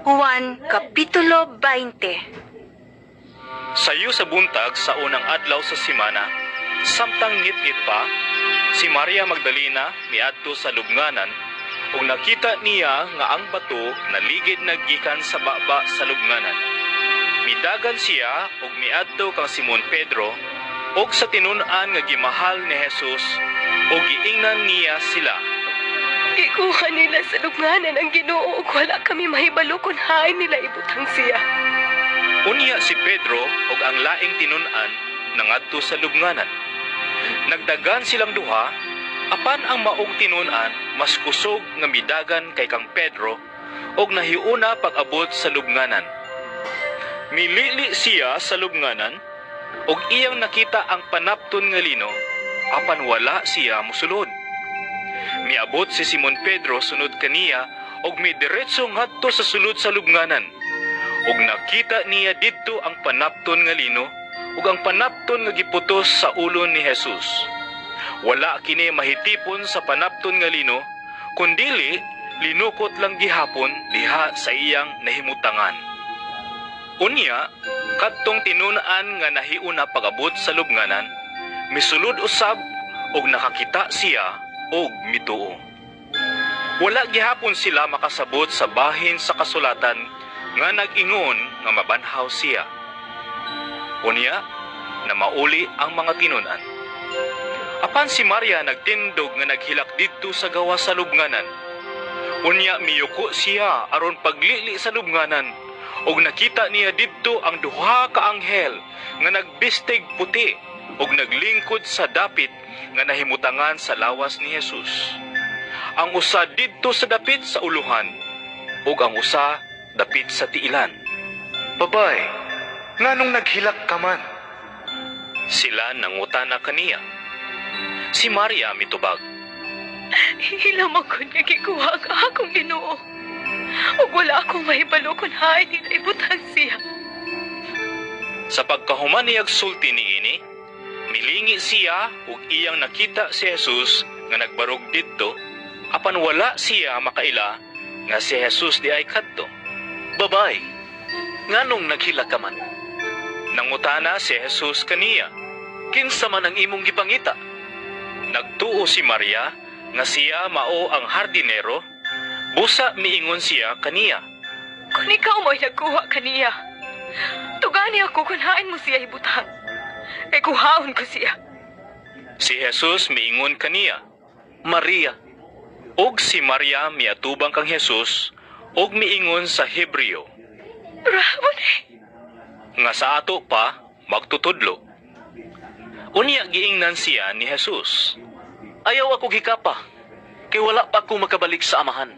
Juan Kapitulo 20. Sayo sa buntag sa unang adlaw sa simana, samtang ngit-ngit pa, si Maria Magdalena miadto sa lubnganan ug nakita niya nga ang bato naligid naggikan sa baba sa lubnganan. Midagan siya ug miadto kang Simon Pedro ug sa tinun-an nga gimahal ni Jesus ug giingnan niya sila. Ikuha nila sa lubnganan ang Ginoo ug wala kami mahibalo kung hain nila ibutang siya. Unya si Pedro ug ang laing tinun-an nangadto sa lubnganan. Nagdagan silang duha, apan ang maong tinun-an mas kusog nga midagan kay kang Pedro ug nahiuna pag-abot sa lubnganan. Milili siya sa lubnganan ug iyang nakita ang panapton nga lino, apan wala siya mosulod. Miabot si Simon Pedro sunod kaniya ug midiretso ngadto sa sulod sa lubnganan. Ug nakita niya didto ang panapton nga lino ug ang panapton nga giputos sa ulo ni Jesus. Wala kini mahitipon sa panapton nga lino, kundili linukot lang gihapon diha sa iyang nahimutangan. Unya, kadtong tinun-an nga nahiuna pag-abot sa lubnganan, misulod usab ug nakakita siya ug mituo. Wala gihapon sila makasabot sa bahin sa kasulatan nga nag-ingon nga mabanhaw siya. Unya, na mauli ang mga tinun-an. Apan si Maria nagtindog nga naghilak didto sa gawa sa lubnganan. Unya miyuko siya aron paglili sa lubnganan ug nakita niya didto ang duha ka anghel nga nagbistig puti ug naglingkod sa dapit nga nahimutangan sa lawas ni Jesus. Ang usa didto sa dapit sa uluhan ug ang usa dapit sa tiilan. Babay, nganong naghilak ka man? Sila nangutana kaniya. Si Maria mitubag, Hilam ako nga gikuha ang akong Ginoo ug wala akong mahibalo kung hain nila ibutang siya. sa pagkahuman niyag sulti niini, milingi siya ug iyang nakita si Jesus nga nagbarog didto, apan wala siya makaila nga si Jesus di ay kadto. Babay, nganong naghilak ka man? Nangutana si Jesus kaniya. Kinsa man ang imong gipangita? Nagtuo si Maria nga siya mao ang hardinero, busa miingon siya kaniya. Kung ikaw mo'y nagkuha kaniya, tugani ako kung hain mo siya ibutang. E kuhaon ko siya. Si Jesus miingon kaniya. Maria. Og si Maria miatubang kang Jesus og miingon sa Hebreo Rabboni. nga sa ato pa magtutudlo. Unya giingnan siya ni Jesus. Ayaw ako gikapa, kay wala pa ako makabalik sa amahan.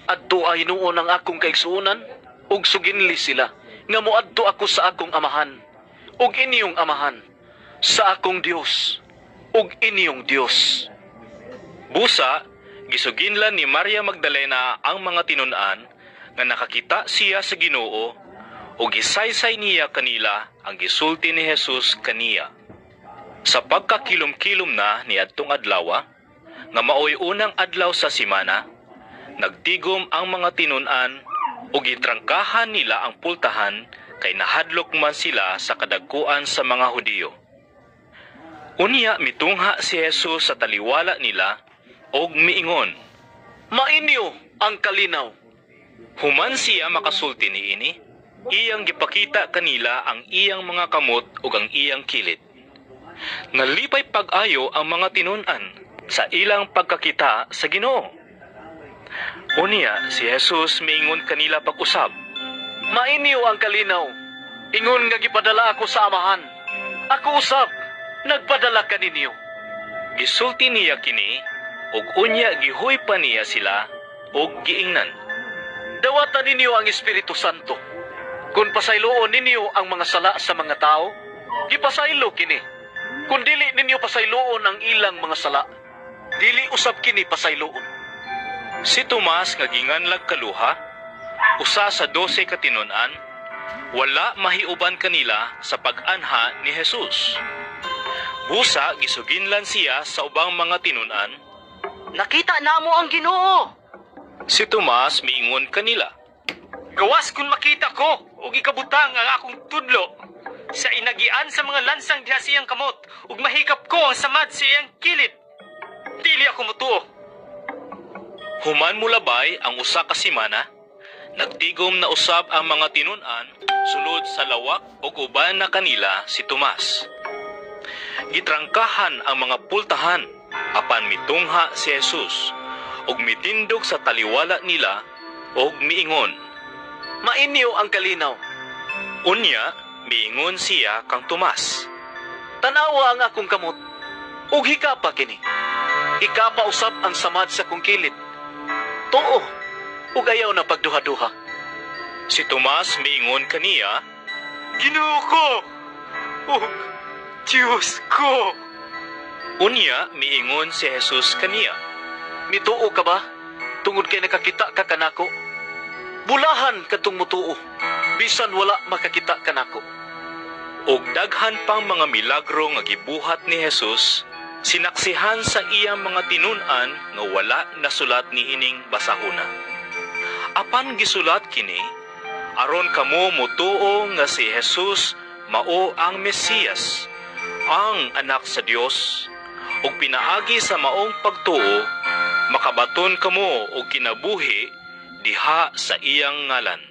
Adto ay noon ang akong kaigsuunan, ug suginli sila, nga moadto ako sa akong amahan, ug inyong amahan, sa akong Dios, ug inyong Dios. Busa, gisuginlan ni Maria Magdalena ang mga tinun-an nga nakakita siya sa Ginoo ug gisaysay niya kanila ang gisulti ni Jesus kaniya. Sa pagkakilom-kilom na ni adtong adlaw, nga maoy unang adlaw sa simana, nagtigom ang mga tinun-an ug gitrangkahan nila ang pultahan kay nahadlok man sila sa kadagkuan sa mga Hudiyo. Unya mitungha si Jesus sa taliwala nila og miingon, Mainyo ang kalinaw. human siya makasulti niini, iyang gipakita kanila ang iyang mga kamot ug ang iyang kilid. Nalipay pag-ayo ang mga tinun-an sa ilang pagkakita sa Ginoo. Unya si Jesus miingon kanila pag-usab, Mainyo ang kalinaw. Ingon nga gipadala ako sa amahan. Ako usab, nagpadala kaninyo. gisulti niya kini ug unya gihoy pa niya sila ug giingnan. Dawatan ninyo ang Espiritu Santo. Kung pasayloon ninyo ang mga sala sa mga tao, gipasaylo kini. Kung dili ninyo pasayloon ang ilang mga sala, dili usab kini pasayloon. Si Tomas nga ginganlag kaluha, usa sa 12 ka tinun-an, wala mahiuban kanila sa pag-anha ni Jesus. Busa gisuginlan siya sa ubang mga tinun-an. Nakita namo ang Ginoo. Si Tomas miingon kanila. Gawas kung makita ko ug ikabutang ang akong tudlo sa inagian sa mga lansang diha siyang kamot ug mahikap ko ang samad sa iyang kilid. Dili ako motuo. Human mulabay ang usa ka semana, nagtigom na usab ang mga tinun-an sulod sa lawak ug uban na kanila si Tomas. Gitrangkahan ang mga pultahan apan mitungha si Jesus ug mitindog sa taliwala nila ug miingon. Mainyo ang kalinaw. Unya, miingon siya kang Tomas. Tanawa ang akong kamot. Ug hikapa kini. Hikapa usab ang samad sa kong kilid. Too, ug ayaw na pagduha-duha. Si Tomas miingon kaniya. Ginoo ko. Oh, Diyos ko. Unya, miingon si Jesus kaniya. Mituo ka ba? Tungod kay nakakita ka kanako. Bulahan kadtong mutuo. Bisan wala makakita kanako. Og daghan pang mga milagro nga gibuhat ni Jesus, sinaksihan sa iyang mga tinun-an nga wala nasulat niining basahona. Apan gisulat kini, aron kamo mutuo nga si Jesus mao ang Mesiyas, ang anak sa Dios, ug pinaagi sa maong pagtuo, makabaton kamo og kinabuhi diha sa iyang ngalan.